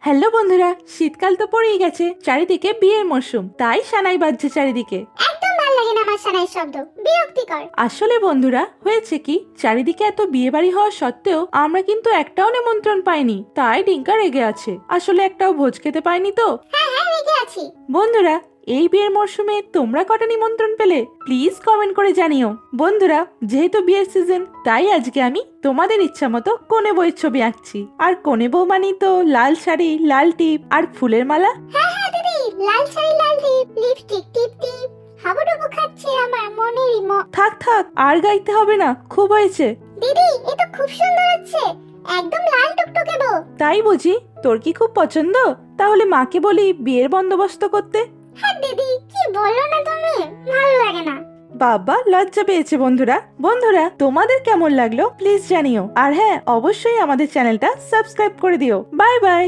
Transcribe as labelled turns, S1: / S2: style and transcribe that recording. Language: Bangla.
S1: হ্যালো বন্ধুরা, শীতকাল তো পড়েই গেছে, চারিদিকে বিয়ের মরশুম, তাই সানাই বাজছে চারিদিকে।
S2: একদম ভালো লাগে না আমার সানাইয়ের শব্দ, বিরক্তিকর।
S1: আসলে বন্ধুরা, হয়েছে কি, চারিদিকে এত বিয়ে বাড়ি হওয়া সত্ত্বেও আমরা কিন্তু একটাও নিমন্ত্রণ পাইনি, তাই ডিঙ্কা রেগে আছে। আসলে একটাও ভোজ খেতে পাইনি তো।
S2: হ্যাঁ হ্যাঁ, রেগে আছি।
S1: বন্ধুরা, এই বিয়ের মরশুমে তোমরা কটা নিমন্ত্রণ পেলে প্লিজ কমেন্ট করে জানিও। বন্ধুরা, যেহেতু বিয়ের সিজন, তাই আজকে আমি তোমাদের ইচ্ছা মতো কনে বউয়ের ছবি আঁকছি। আর কনে বউ মানি তো লাল শাড়ি, লাল টিপ আর ফুলের মালা।
S2: হ্যাঁ হ্যাঁ দিদি, লাল শাড়ি, লাল টিপ, লিপস্টিক, টিপ টিপ, হাবুডুবু খাচ্ছে আমার মনেরই
S1: থাক থাক, আর গাইতে হবে না, খুব হয়েছে।
S2: দিদি, এ তো খুব সুন্দর হচ্ছে, একদম লাল টুকটুকে বউ।
S1: তাই বুঝি? তোর কি খুব পছন্দ? তাহলে মাকে বলি বিয়ের বন্দোবস্ত করতে।
S2: হ্যাঁ দিদি, কি বললো না তুমি, ভালো লাগে না।
S1: বাবা, লজ্জা পেয়েছে বন্ধুরা। বন্ধুরা, তোমাদের কেমন লাগলো প্লিজ জানিও। আর হ্যাঁ, অবশ্যই আমাদের চ্যানেলটা সাবস্ক্রাইব করে দিও। Bye bye.